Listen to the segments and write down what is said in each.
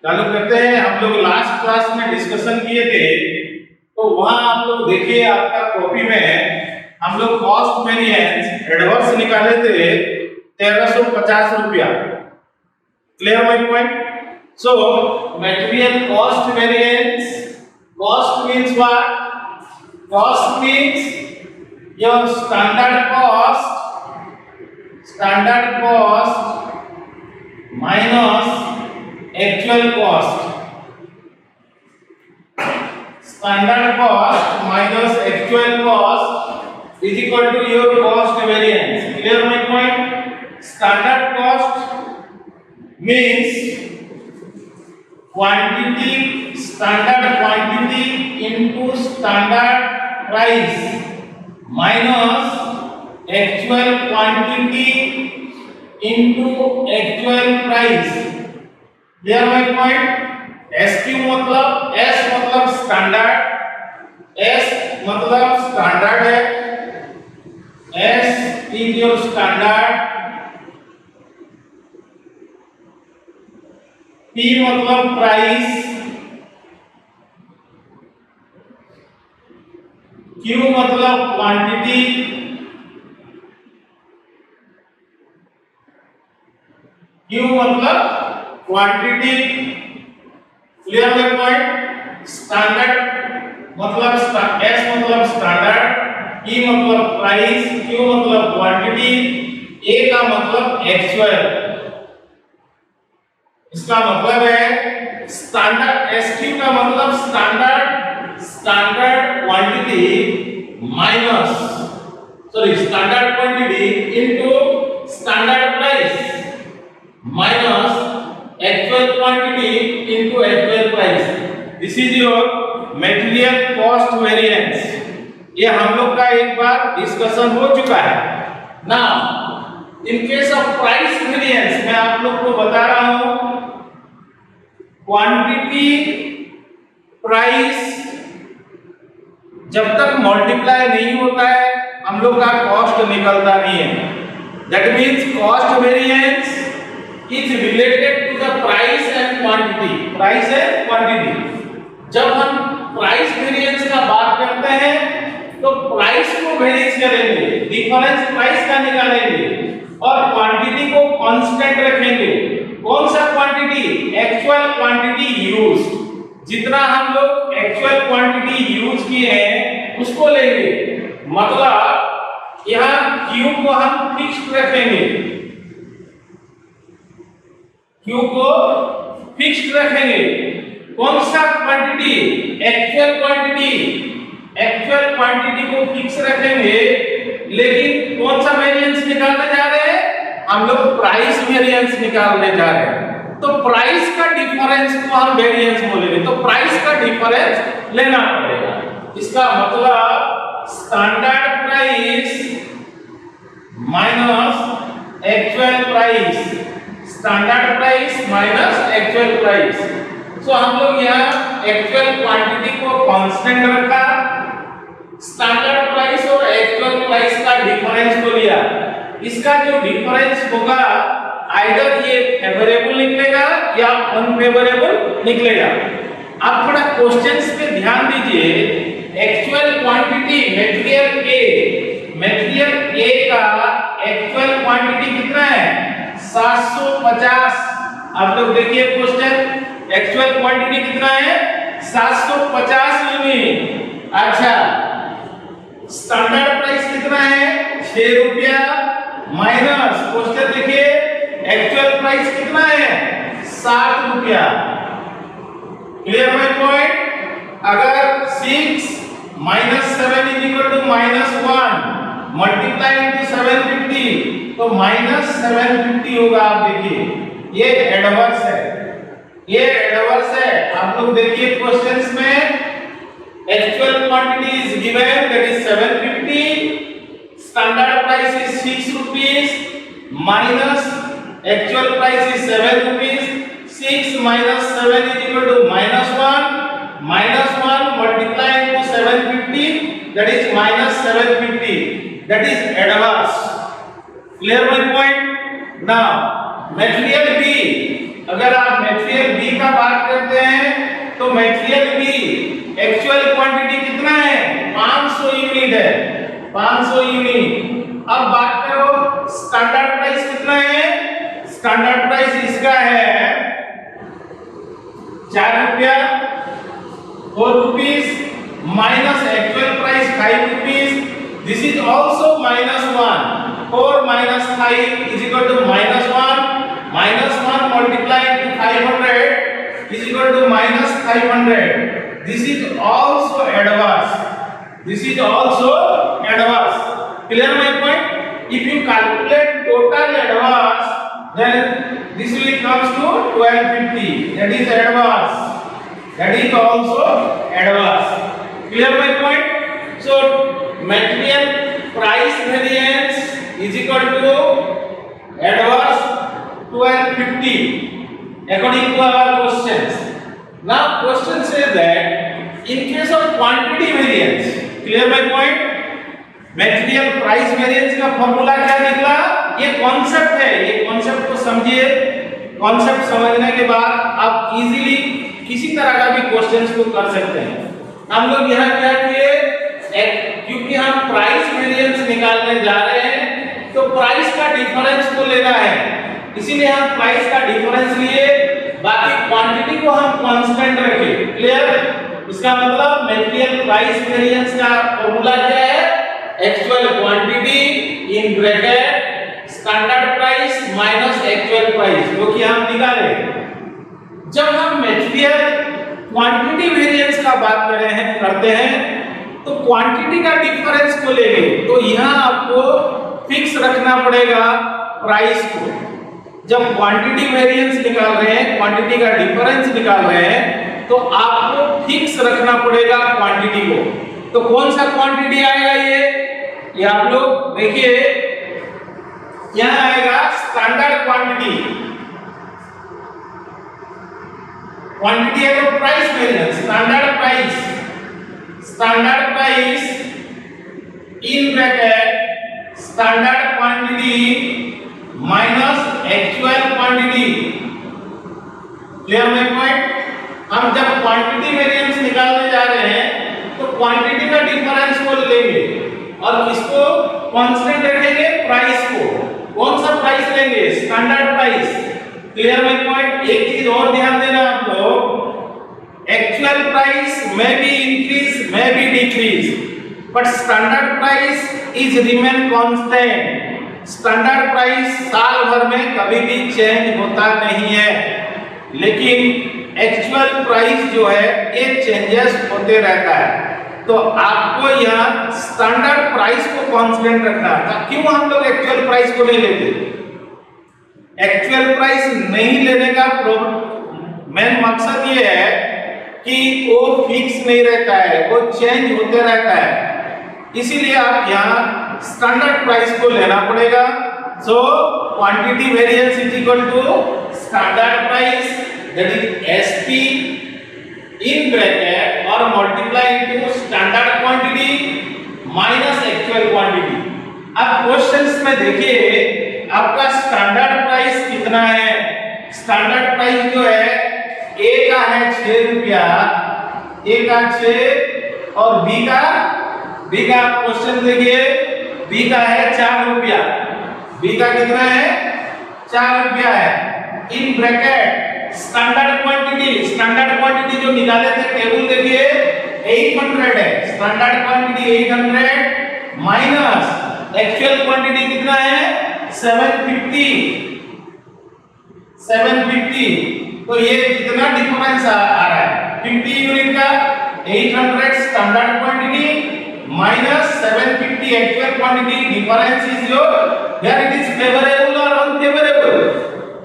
चालू करते हैं। हम लोग लास्ट क्लास में डिस्कशन किए थे, तो वहां आप लोग देखिए आपका कॉपी में हम लोग कॉस्ट वेरिएंस एडवर्स निकाले थे 1350 रुपया। Clear my point? So material cost variance, cost means what? Cost means your standard cost minus actual cost. Standard cost minus actual cost is equal to your cost variance. Clear my point? Standard cost means standard quantity into standard price minus actual quantity into actual price. Clear my point? SQ मतलब S मतलब standard, S मतलब standard है, S is your standard, P मतलब price, Q मतलब quantity, Q मतलब quantity. Clear है point? Standard मतलब S मतलब स्टैंडर्ड, E मतलब प्राइस, Q मतलब क्वांटिटी, A का मतलब एक्चुअल। इसका मतलब है स्टैंडर्ड SQ का मतलब standard quantity minus standard quantity into standard price minus actual quantity into actual price. This is your material cost variance. ये हम लोग का एक बार डिस्कशन हो चुका है। Now, in case of price variance, मैं आप लोग को बता रहा हूँ क्वांटिटी प्राइस जब तक मल्टीप्लाई नहीं होता है हम लोग का कॉस्ट निकलता नहीं है। That means cost variance is related to the price and quantity. Price and quantity. जब हम प्राइस वेरिएंस का बात करते हैं तो प्राइस को वेरीज करेंगे, डिफरेंस प्राइस का निकालेंगे और क्वांटिटी को कांस्टेंट रखेंगे। कौन सा क्वांटिटी? Actual quantity use. जितना हम लोग एक्चुअल क्वांटिटी यूज किए हैं उसको लेंगे। मतलब यहाँ Q को हम फिक्स्ड रखेंगे, Q को फिक्स्ड रखेंगे। कौन सा क्वांटिटी? एक्चुअल क्वांटिटी को फिक्स रखेंगे, लेकिन कौन सा वेरिएंस निकालने जा रहे हैं? हम लोग प्राइस वेरिएंस निकालने जा रहे हैं। तो प्राइस का डिफरेंस को हम वेरिएंस बोलेंगे, तो प्राइस का डिफरेंस लेना पड़ेगा। इसका मतलब standard price minus actual price, standard price minus actual price. So हम लोग यहाँ एक्चुअल क्वांटिटी को कांस्टेंट रखा, स्टैंडर्ड प्राइस और एक्चुअल प्राइस का डिफरेंस को लिया। इसका जो डिफरेंस होगा आइदर ये फेवरेबल निकलेगा या अनफेवरेबल निकलेगा। आप थोड़ा क्वेश्चंस पे ध्यान दीजिए। एक्चुअल क्वांटिटी मटेरियल A का एक्चुअल क्वांटिटी कितना है? 750। आप लोग देखिए क्वेश्चन, एक्चुअल क्वांटिटी कितना है? 750 यूनिट। अच्छा, स्टैंडर्ड प्राइस कितना है? 6 रुपया माइनस क्वेश्चन देखिए एक्चुअल प्राइस कितना है? 7 रुपया। Clear my point? अगर 6 minus 7 is equal to minus 1 multiply into 750 तो minus 750 होगा। आप देखिए ये एडवर्स है, ये एडवर्स है। आप लोग देखिए क्वेश्चंस में actual quantity is given that is 750, standard price is 6 rupees minus actual price is 7 rupees. 6 minus 7 is equal to -1 multiply into 750 that is minus 750, that is adverse. Clear my point? Now material B, अगर आप material B का बात actual quantity कितना है 500 unit है, 500 unit. अब बात करो स्टैंडर्ड प्राइस कितना है, स्टैंडर्ड प्राइस इसका है 4 रुपया, 4 rupees minus actual price 5 rupees, this is also -1, 4 minus 5 is equal to -1, -1 multiplied to 500 is equal to -500. This is also adverse, this is also adverse. Clear my point? If you calculate total adverse, then this will comes to 1250, that is adverse, that is also adverse. Clear my point? So material price variance is equal to adverse 1250 according to our questions. Now question says that in case of quantity variance, clear my point, material price variance का formula क्या निकला, ये concept है, ये concept को समझिए। Concept समझने के बाद आप इजीली किसी तरह का भी क्वेश्चंस को कर सकते हैं। हम लोग यहाँ क्या किए, क्योंकि हम प्राइस वेरिएंस निकालने जा रहे हैं तो प्राइस का डिफरेंस को लेना है, इसीलिए हम प्राइस का डिफरेंस लिए, बाकी क्वांटिटी को हम कांस्टेंट रखे। क्लियर? इसका मतलब मटेरियल प्राइस वेरिएंस का फॉर्मूला क्या है, actual quantity in bracket standard price minus actual price, जो कि हम निकाले। जब हम मटेरियल क्वांटिटी वेरिएंस का बात करते हैं तो क्वांटिटी का डिफरेंस को लेंगे, तो यहाँ आपको फिक्स रखना पड़ेगा प्राइस को। जब क्वांटिटी वेरिएंस निकाल रहे हैं, क्वांटिटी का डिफरेंस निकाल रहे हैं, तो आपको फिक्स रखना पड़ेगा क्वांटिटी को। तो कौन सा क्वांटिटी आएगा, ये आप लोग देखिए, यहाँ आएगा स्टैंडर्ड क्वांटिटी। क्वांटिटी है तो price variance, standard price, standard price in bracket standard quantity minus actual quantity. Clear my point? हम जब क्वांटिटी वेरिएंस निकालने जा रहे हैं तो क्वांटिटी का डिफरेंस को लेंगे और इसको कांस्टेंट रखेंगे, प्राइस को। कौन सा प्राइस लेंगे, standard price. Clear my point? एक चीज और ध्यान देना आप लोग, actual price may be increase, may be decrease, but standard price is remain constant. Standard price साल भर में कभी भी चेंज होता नहीं है, लेकिन एक्चुअल प्राइस जो है ये चेंजेस होते रहता है। तो आपको यहाँ स्टैंडर्ड प्राइस को कांस्टेंट रखना था। क्यों हम लोग एक्चुअल प्राइस को नहीं लेते? एक्चुअल प्राइस नहीं लेने का मेन मकसद ये है कि वो फिक्स नहीं रहता है, वो चेंज होते रहता है, इसीलिए आप यहाँ स्टैंडर्ड प्राइस को लेना पड़ेगा। So quantity variance is equal to standard price, that is SP in bracket और multiply into standard quantity minus actual quantity. अब क्वेश्चंस में देखिए आपका स्टैंडर्ड प्राइस कितना है। स्टैंडर्ड प्राइस जो है ए का है 6 रुपया, ए का 6 और बी का क्वेश्चन देखिए, बी का है 4 रुपया, बी का कितना है 4 रुपया है। इन ब्रैकेट स्टैंडर्ड क्वांटिटी जो निकाले थे टेबल देखिए 800 है, standard quantity 800 minus actual quantity कितना है 750। तो ये कितना डिफरेंस आ रहा है 50 यूनिट का, 800 standard quantity minus 750 actual quantity, difference is your where it is favourable और अनफेवरेबल।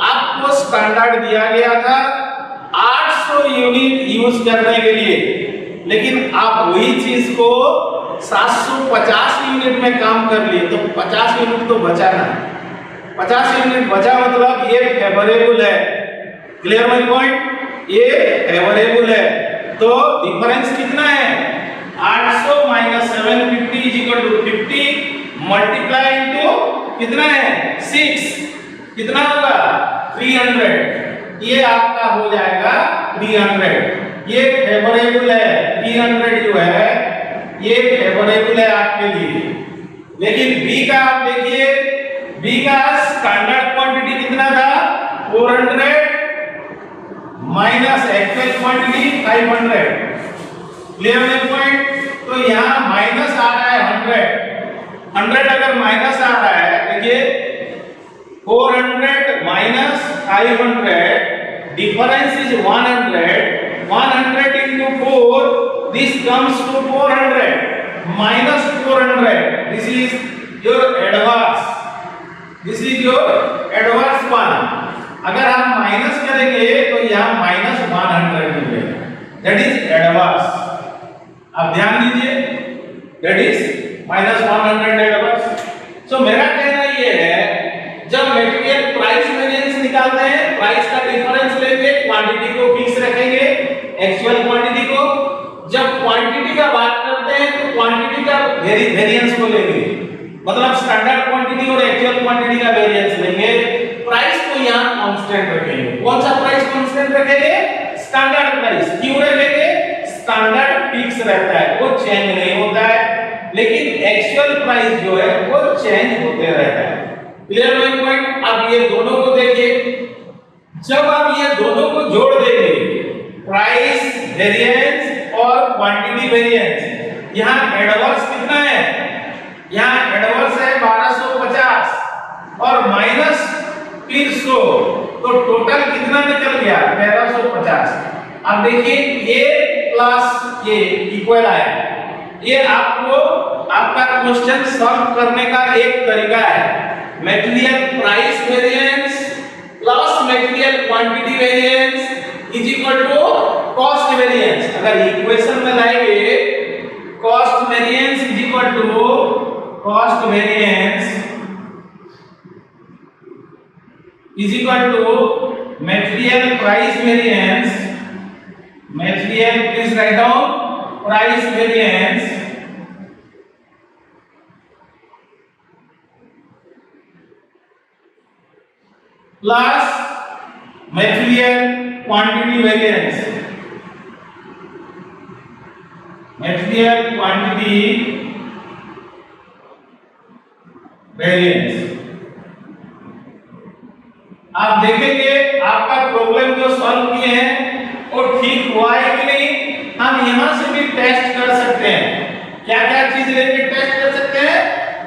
आपको स्टैंडर्ड दिया गया था 800 यूनिट यूज करने के लिए, लेकिन आप वही चीज को 750 यूनिट में काम कर लिए, तो 50 यूनिट तो बचा ना, 50 यूनिट बचा मतलब ये फेवरेबल है। Clear my point? ये फेवरेबल है। तो डिफरेंस कितना है 800 minus 750 is equal to 50 multiply into कितना है 6, कितना होगा 300। ये आपका हो जाएगा 300। ये फेवरेबल है, 300 जो है ये फेवरेबल है आपके लिए। लेकिन बी का आप देखिए, बी का स्टैंडर्ड क्वांटिटी कितना था, 400 माइनस एक्चुअल क्वांटिटी 500। क्लियर है पॉइंट? तो यहाँ माइनस आ रहा है 100 अगर माइनस आ रहा है, देखिए 400 minus 500, difference is 100 into 4, this comes to 400 minus 400, this is your adverse, this is your adverse one। अगर हम माइनस करेंगे तो यहाँ माइनस 100 मिलेगा, दैट इज एडवर्स। आप ध्यान दीजिए, दैट इज माइनस 100 एडवर्स। सो मेरा कहना ये है, जब मटेरियल प्राइस वेरिएंस निकालते हैं, प्राइस का डिफरेंस लेंगे, क्वांटिटी को फिक्स रखेंगे, एक्चुअल क्वांटिटी को। जब क्वांटिटी का बात करते हैं तो क्वांटिटी का वेरिएंस को लेंगे, मतलब स्टैंडर्ड क्वांटिटी और एक्चुअल क्वांटिटी का वेरिएंस लेंगे। प्राइस को यहाँ कांस्टेंट रखेंगे। कौन सा प्राइस कांस्टेंट रखेंगे? Standard price. क्यों रखेंगे? स्टैंडर्ड फिक्स रहता है, वो चेंज नहीं होता है, लेकिन एक्चुअल प्राइस जो है वो चेंज होते रहता है। क्लियर है पॉइंट? अब ये दोनों को देखिए, जब आप ये दोनों को जोड़ देंगे, प्राइस वेरिएंस और क्वांटिटी वेरिएंस, यहाँ एडवर्स कितना है? यहाँ एडवर्स है 1250 और माइनस फिर 100, तो टोटल कितना निकल गया? 1350। अब देखिए ये प्लस ये इक्वल आया। ये आपको आपका क्वेश्चन सॉल्व करने का एक तरीका है। Material price variance plus material quantity variance is equal to cost variance. अगर इक्वेशन में लाएंगे, cost variance is equal to cost variance is equal to material price variance, material please write down price variance plus material quantity variance, material quantity variance. आप देखेंगे आपका problem जो solve किए हैं वो ठीक हुआ है कि नहीं। हम यहां से भी टेस्ट कर सकते हैं। क्या क्या चीज लेके टेस्ट कर सकते हैं?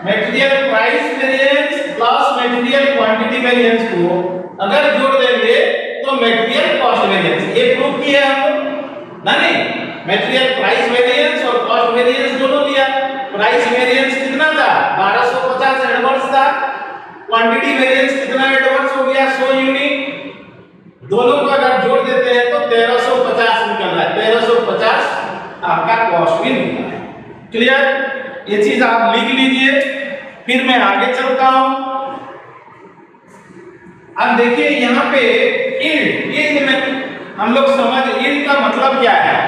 Material price variance plus material quantity variance को अगर जोड़ देंगे तो मटेरियल कॉस्ट वेरिएंस। ये प्रूव किया हम नहीं, मटेरियल प्राइस वेरिएंस और कॉस्ट वेरिएंस दोनों लिया। प्राइस वेरिएंस कितना था? 1250 एडवर्स था। क्वांटिटी वेरिएंस कितना एडवर्स हो गया? 100 यूनिट। दोनों को अगर जोड़ देते हैं तो 1350 निकल रहा है। 1350 आपका कॉस्ट भी निकल रहा है। क्लियर? ये चीज आप लिख लीजिए, फिर मैं आगे चलता हूं। अब देखिए यहाँ पे यील्ड में हम लोग समझ, यील्ड का मतलब क्या है?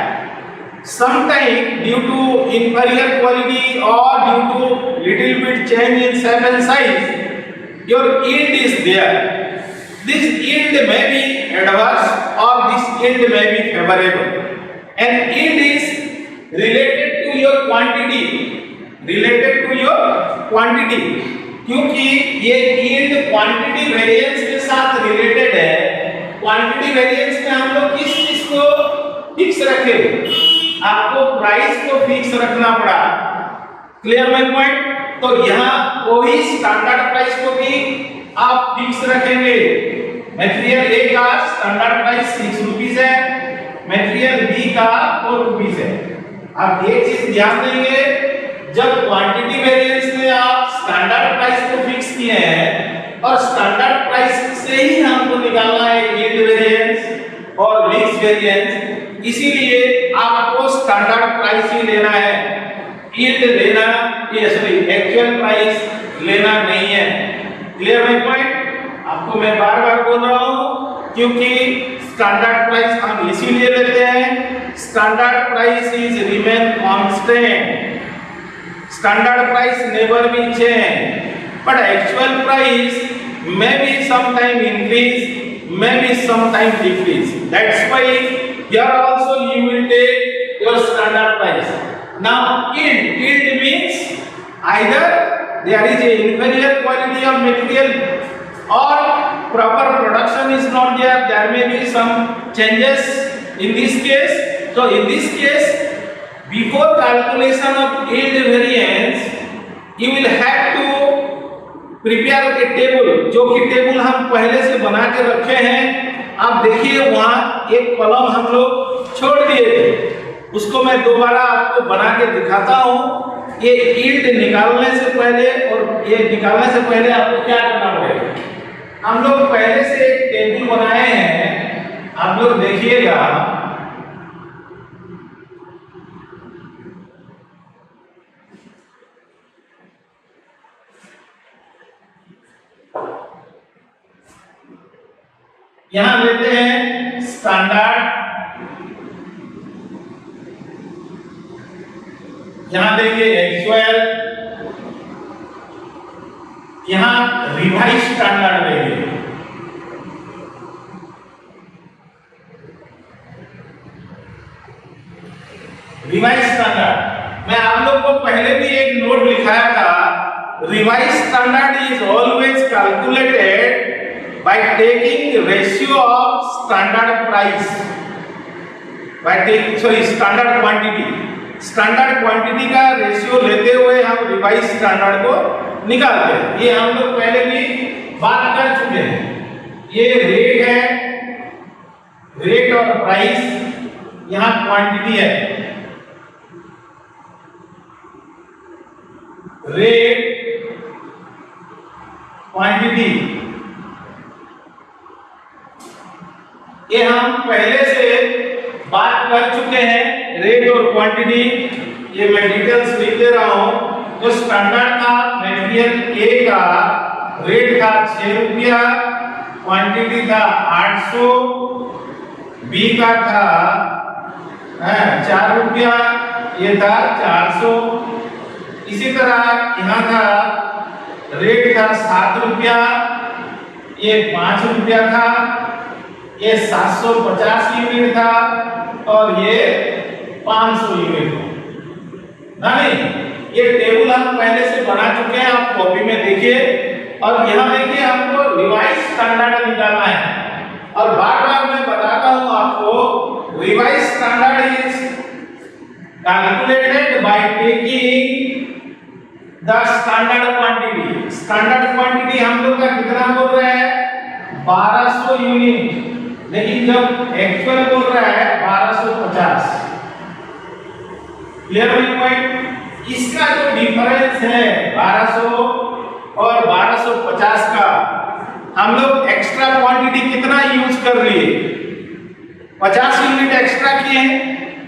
Sometimes due to inferior quality or due to little bit change in shape and size, your yield is there. This yield may be adverse or this yield may be favorable. And yield is related to your quantity, related to your quantity. क्योंकि ये yield quantity variance के साथ related है। Quantity variance में हम लोग किस चीज को फिक्स रखें? आपको प्राइस को फिक्स रखना पड़ा। Clear my point? तो यहाँ वही स्टैंडर्ड प्राइस को भी आप फिक्स रखेंगे। मटेरियल ए का स्टैंडर्ड प्राइस 6 रुपीस है, मटेरियल बी का 4 रुपीस है। आप एक चीज ध्यान देंगे, जब क्वांटिटी वेरिएंस में आप स्टैंडर्ड प्राइस को फिक्स किए हैं और स्टैंडर्ड प्राइस से ही हमको निकालना है यील्ड वेरिएंस और मिक्स वेरिएंस, इसीलिए आपको स्टैंडर्ड प्राइस ही लेना है। यील्ड लेना, ये सॉरी एक्चुअल प्राइस लेना नहीं है। Clear my point? आपको मैं बार बार बोल रहा हूं क्योंकि स्टैंडर्ड प्राइस हम इसीलिए लेते हैं, standard price is remain constant, standard price never be change, but actual price may be sometime increase, may be sometime decrease. That's why here also you will take your standard price. Now yield means either there is a inferior quality of material or proper production is not there, there may be some changes in this case. So in this case, before calculation of yield variance you will have to prepare a table, जो कि table हम पहले से बना के रखे हैं। आप देखिए वहाँ एक कॉलम हम लोग छोड़ दिए थे, उसको मैं दोबारा आपको बना के दिखाता हूँ। ये यील्ड निकालने से पहले और ये निकालने से पहले आपको क्या करना पड़ेगा। हम लोग पहले से एक टेबल बनाए हैं, आप लोग देखिएगा। यहां लेते हैं स्टैंडर्ड, यहां देंगे एक्चुअल, यहां रिवाइज स्टैंडर्ड लेंगे। रिवाइज स्टैंडर्ड मैं आप लोग को पहले भी एक नोट लिखाया था। Revise standard is always calculated by taking ratio of standard price, by taking standard quantity का रेशियो लेते हुए हम रिवाइज स्टैंडर्ड को निकालते हैं। ये हम लोग पहले भी बात कर चुके हैं। ये रेट है, रेट और प्राइस, यहाँ क्वांटिटी है, रेट क्वांटिटी, ये हम पहले से बात कर चुके हैं। रेट और क्वांटिटी ये मैं डिटेल्स लिख दे रहा हूं। जो स्टैंडर्ड था मटेरियल ए का रेट था 6 रुपया, क्वांटिटी था 800, बी का था 4 रुपया, ये था 400। इसी तरह यहाँ था रेट था 7 रुपया, ये 5 रुपया था, ये 750 यूनिट था और ये 500 यूनिट था। नहीं, ये टेबल हम पहले से बना चुके हैं, आप कॉपी में देखिए। और यहाँ देखिए हमको रिवाइज स्टैंडर्ड निकालना है। और बार बार मैं बताता हूँ आपको, revise standard is calculated by taking the standard quantity. Standard quantity हम लोग का कितना बोल रहा है, 1200 यूनिट, लेकिन जब एक्चुअल बोल रहा है 1250। क्लियर है पॉइंट। इसका जो डिफरेंस है 1200 और 1250 का, हम लोग एक्स्ट्रा क्वांटिटी कितना यूज कर लिए, 50 यूनिट एक्स्ट्रा किए हैं।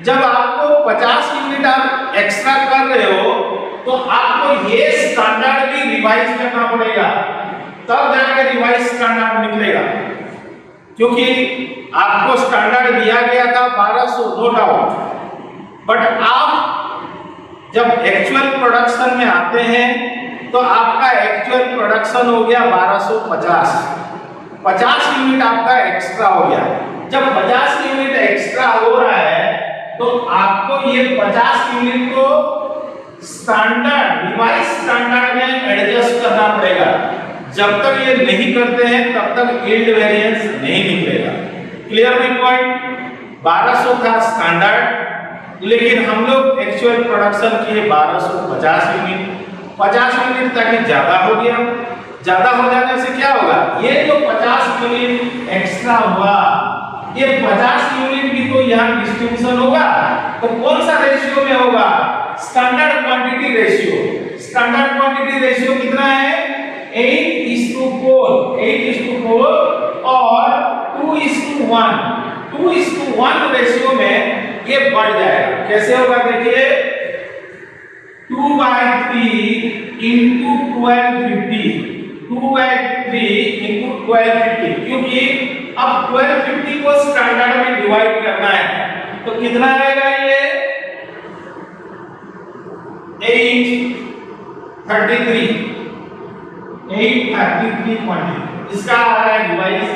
जब आपको 50 यूनिट आप एक्स्ट्रा कर रहे हो तो आपको ये स्टैंडर्ड भी रिवाइज करना पड़ेगा, तब जाकर रिवाइज स्टैंडर्ड निकलेगा। क्योंकि आपको स्टैंडर्ड दिया गया था 1200, नो डाउट, बट आप जब एक्चुअल प्रोडक्शन में आते हैं तो आपका एक्चुअल प्रोडक्शन हो गया 1250, 50 यूनिट आपका एक्स्ट्रा हो गया। जब 50 यूनिट एक्स्ट्रा हो रहा है तो आपको ये 50 यूनिट को स्टैंडर्ड रिवाइज स्टैंडर्ड में एडजस्ट करना पड़ेगा। जब तक ये नहीं करते हैं तब तक यील्ड वेरिएंस नहीं निकलेगा। क्लियर है पॉइंट। 1200 था स्टैंडर्ड, लेकिन हम लोग एक्चुअल प्रोडक्शन किए 1250 यूनिट। 50 यूनिट तक ज्यादा हो गया। ज्यादा हो जाने से क्या होगा, ये जो 50 यूनिट एक्स्ट्रा हुआ, ये 50 यूनिट भी तो यहाँ डिस्ट्रीब्यूशन होगा, तो कौन सा रेशियो में होगा, standard quantity ratio. Standard quantity ratio कितना है, 8:4, 8:4 और 2:1, 2:1 रेशियो में ये बढ़ जाएगा। कैसे होगा देखिए, 2/3 into 1250, 2/3 into 1250, क्योंकि अब 1250 को स्टैंडर्ड में डिवाइड करना है तो कितना आएगा, ये 833 क्वांटिटी। इसका आ रहा है डिवाइस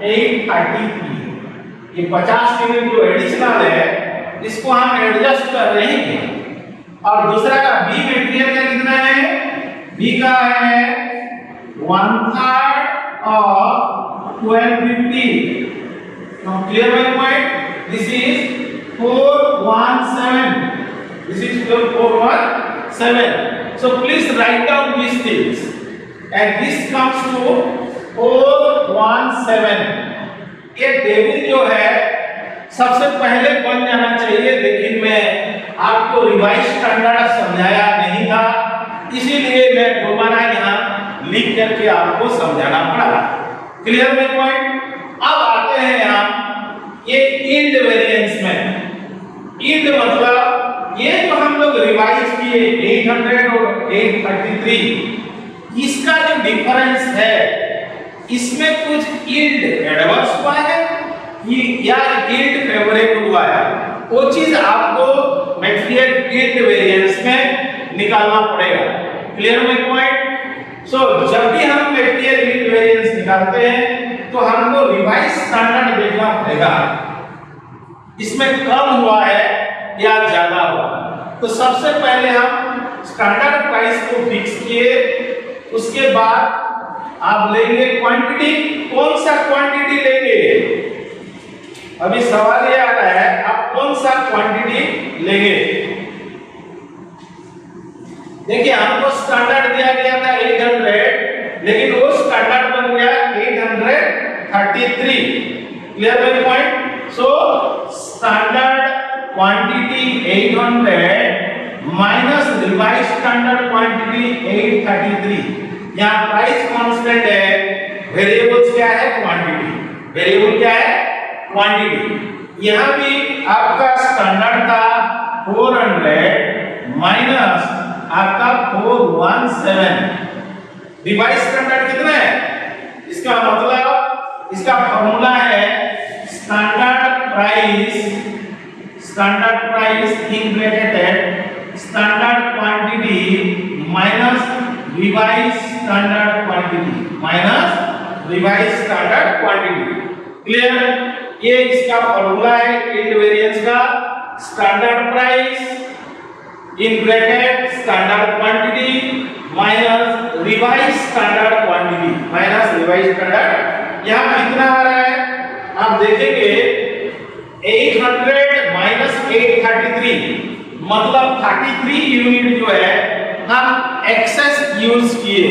833। ये 50 यूनिट जो एडिशनल है इसको हम एडजस्ट कर रहे हैं। और दूसरा का बी मटेरियल का कितना है, बी का है 1/3 of 1250। Now clear my point? This is 417. This is 417. So please write down these things. And this comes to 417. ये टेबल जो है सबसे पहले बन जाना चाहिए, लेकिन मैं आपको रिवाइज स्टैंडर्ड समझाया नहीं था, इसीलिए मैं दोबारा यहाँ लिख करके आपको समझाना पड़ा। क्लियर में पॉइंट? अब आते हैं हम ये यील्ड वेरिएंस में। यील्ड मतलब ये जो हम लोग रिवाइज किए 800 और 833, इसका जो डिफरेंस है इसमें कुछ यील्ड एडवर्स हुआ है या यील्ड फेवरेबल हुआ है, वो चीज आपको मटेरियल यील्ड वेरिएंस में निकालना पड़ेगा। क्लियर में पॉइंट? सो जब भी हम मटेरियल यील्ड वेरिएंस निकालते हैं तो हमको रिवाइज स्टैंडर्ड देखना पड़ेगा, इसमें कम हुआ है या ज्यादा हुआ। तो सबसे पहले हम स्टैंडर्ड प्राइस को फिक्स किए, उसके बाद आप लेंगे क्वांटिटी। कौन सा क्वांटिटी लेंगे? अभी सवाल ये आ रहा है आप कौन सा क्वांटिटी लेंगे। देखिए हमको स्टैंडर्ड दिया गया था 800, लेकिन वो स्टैंडर्ड बन गया 833। क्लियर है point? So standard quantity 800 minus revise standard quantity 833। यहाँ प्राइस कांस्टेंट है, वेरिएबल्स क्या है? क्वांटिटी। वेरिएबल क्या है? क्वांटिटी। यहाँ भी आपका स्टैंडर्ड था 400 माइनस आपका 417। रिवाइज स्टैंडर्ड कितना है? इसका मतलब इसका फॉर्मूला है standard price in bracket standard quantity minus revise standard quantity. Clear? ये इसका फॉर्मूला है यील्ड वेरिएंस का। Standard price in bracket standard quantity minus revise standard quantity minus revise standard. यहाँ कितना आ रहा है आप देखेंगे 800 माइनस 833, मतलब 33 यूनिट जो है हम एक्सेस यूज किए।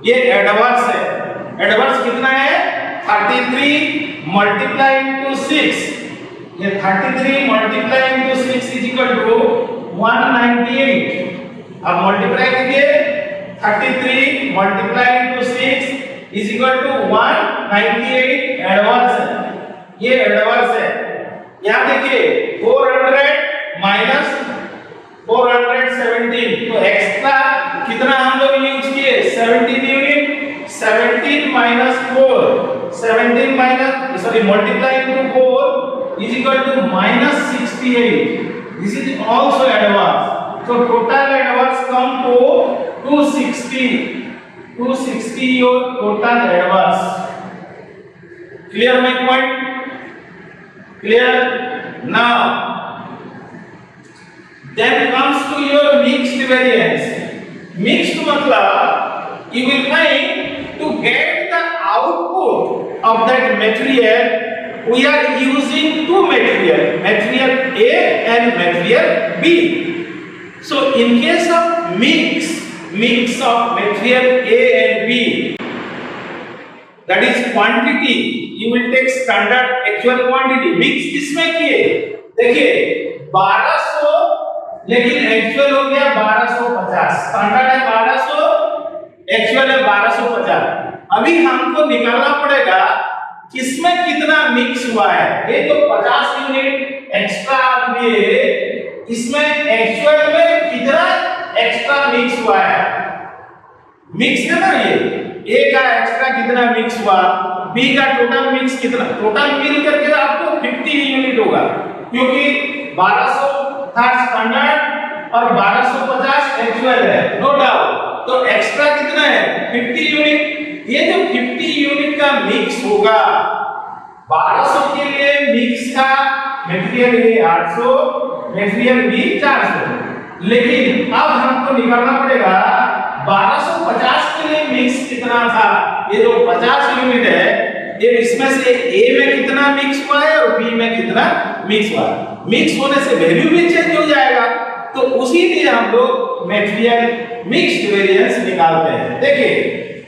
ये एडवर्स है। एडवर्स कितना है? 33 मल्टीप्लाई इनटू 6। ये 33 multiply into 6 is equal to 198। अब मल्टीप्लाई कीजिए 33 multiply into 6 is equal to 198। Adverse है, ये एडवर्स है। यहां देखिए 400 माइनस 417, तो एक्स्ट्रा कितना हम लोग यूज किए? 17 unit. 17 minus 4, 17 minus sorry multiply into 4 is equal to minus 68। This is also adverse. So total adverse come to 260 your total adverse. Clear my point? Clear? Now then comes to your mixed variance. Mixed मतलब you will find to get the output of that material we are using two material A and material B. So in case of mix of material A and B, that is quantity, you will take standard actual quantity. mix किसमें किए? देखिए 1200 लेकिन actual हो गया 1250। Standard है 1200, actual है 1250। अभी हमको निकालना पड़ेगा किसमें कितना मिक्स हुआ है। ये तो 50 यूनिट एक्स्ट्रा लिए, इसमें एक्चुअल में कितना एक्स्ट्रा मिक्स हुआ है? मिक्स है ना, ये ए का एक्स्ट्रा कितना मिक्स हुआ, बी का टोटल मिक्स कितना, टोटल मिल करके आपको 50 यूनिट होगा, क्योंकि 1200 था स्टैंडर्ड और 1250 एक्चुअल है, नो डाउट। तो एक्स्ट्रा कितना है? 50 यूनिट। ये जो 50 यूनिट का मिक्स होगा 1200 के लिए मिक्स का मटेरियल ए 800, मटेरियल बी 400, लेकिन अब हमको निकालना पड़ेगा 1250 के लिए मिक्स कितना था। ये जो 50 यूनिट है ये इसमें से ए में कितना मिक्स हुआ है और बी में कितना मिक्स हुआ है। मिक्स होने से वैल्यू भी चेंज हो जाएगा, तो उसी लिए हम लोग मटेरियल मिक्स्ड वेरिएंस निकालते हैं। देखिए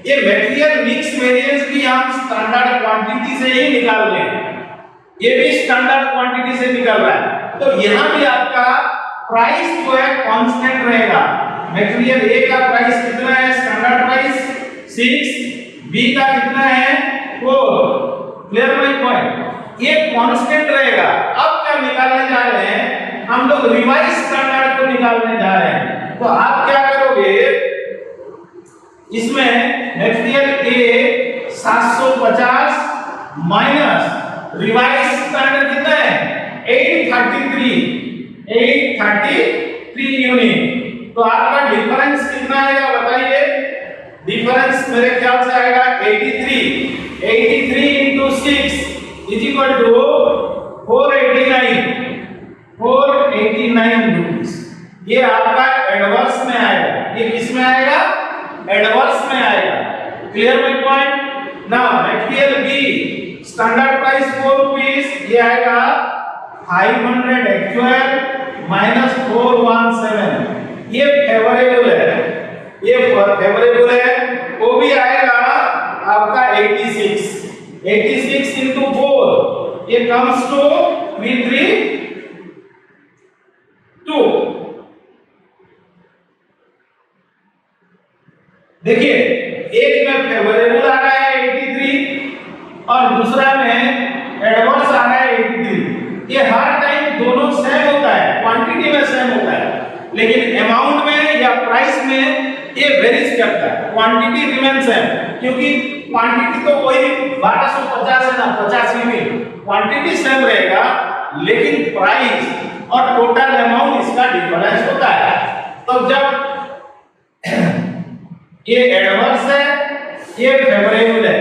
ये मटेरियल मिक्स वेरिएंस भी हम स्टैंडर्ड क्वांटिटी से ही निकाल रहे हैं, ये भी स्टैंडर्ड क्वांटिटी से निकल रहा है। तो यहां भी आपका प्राइस जो है कांस्टेंट रहेगा। मटेरियल ए का प्राइस कितना है, स्टैंडर्ड प्राइस 6, बी का कितना है 4। क्लियर माय पॉइंट, ये कांस्टेंट रहेगा। अब क्या निकालने जा रहे हैं हम लोग, रिवाइज स्टैंडर्ड को निकालने जा रहे हैं। तो आप क्या करोगे, इसमें material A 750 minus revise standard कितना है 833 यूनिट। तो आपका डिफरेंस कितना आएगा बताइए। डिफरेंस मेरे ख्याल से आएगा 83 into 6 is equal to 489 rupees. ये आपका एडवर्स में आएगा। ये किस में आएगा, एडवर्स में आएगा। Clear my point. Now material B standard price 4 rupees, ये आएगा 500 एक्चुअल माइनस 417। ये फेवरेबल है, ये फेवरेबल है। वो भी आएगा आपका 86 into 4, ये comes to 332। देखिए एक में फेवरेबल आ रहा है 83 और दूसरा में एडवर्स आ रहा है 83। ये हर टाइम दोनों सेम होता है, क्वांटिटी में सेम होता है, लेकिन अमाउंट में या प्राइस में ये वेरीज करता है। क्वांटिटी रिमेन सेम, क्योंकि क्वांटिटी तो वही 1250 है ना, 50 यूनिट क्वांटिटी सेम रहेगा, लेकिन प्राइस और टोटल अमाउंट इसका डिफरेंस होता है। तो जब ये एडवर्स है, ये फेवरेबल है,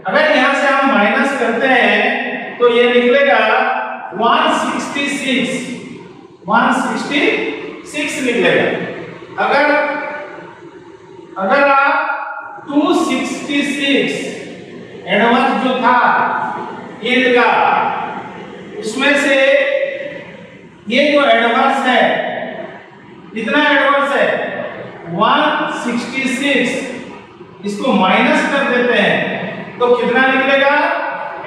अगर यहां से हम माइनस करते हैं तो ये निकलेगा 166 निकलेगा। अगर आप 266 एडवांस जो था यील्ड का, उसमें से ये जो एडवांस है, कितना एडवांस है 166, इसको माइनस कर देते हैं तो कितना निकलेगा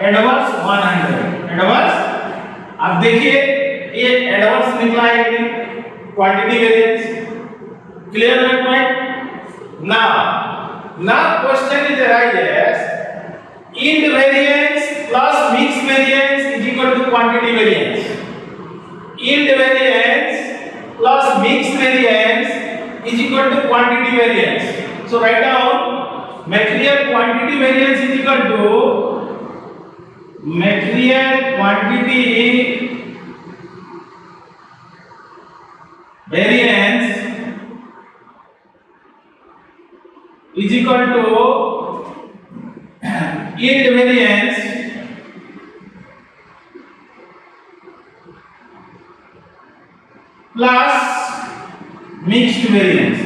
एडवांस 100। एडवांस अब देखिए ये एडवांस निकला है क्वांटिटी वेरिएंस। क्लियर है point. now question is arises, yield variance plus mix variance is equal to quantity variance. Yield variance plus mix variance is equal to quantity variance. So write down material quantity variance is equal to material quantity variance is equal to yield variance plus mixed variance.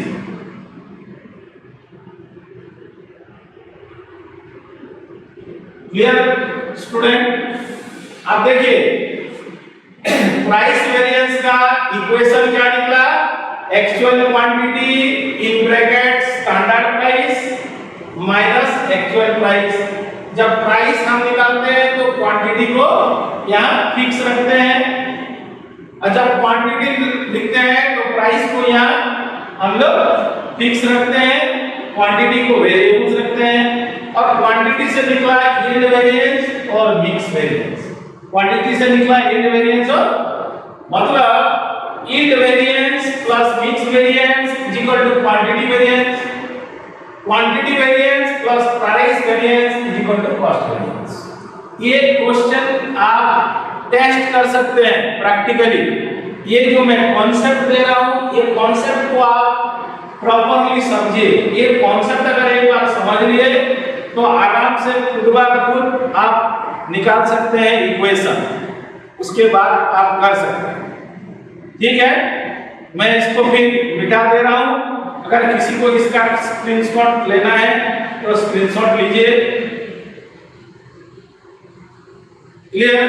Clear student. अब देखिए price variance का equation क्या निकला, actual quantity in bracket standard price minus actual price. जब price हम निकालते हैं तो क्वांटिटी को यहाँ फिक्स रखते हैं, और जब क्वांटिटी लिखते हैं तो प्राइस को यहाँ हम लोग फिक्स रखते हैं, क्वांटिटी को वेरिएबल्स रखते हैं। और क्वांटिटी से निकला यील्ड वेरिएंस और मिक्स वेरिएंस। क्वांटिटी से निकला यील्ड वेरिएंस और मतलब yield variance plus mix variance is equal to quantity variance, quantity variance plus price variance is equal to cost variance. ये क्वेश्चन आप टेस्ट कर सकते हैं प्रैक्टिकली। ये जो मैं कॉन्सेप्ट दे रहा हूं, ये कॉन्सेप्ट को आप प्रॉपर्ली समझिए। ये कॉन्सेप्ट अगर एक बार समझ लिए तो आराम से खुद ब खुद आप आप निकाल सकते हैं इक्वेशन, उसके बाद आप कर सकते हैं। ठीक है, मैं इसको फिर मिटा दे रहा हूं। अगर किसी को इसका स्क्रीनशॉट लेना है तो स्क्रीनशॉट लीजिए। क्लियर?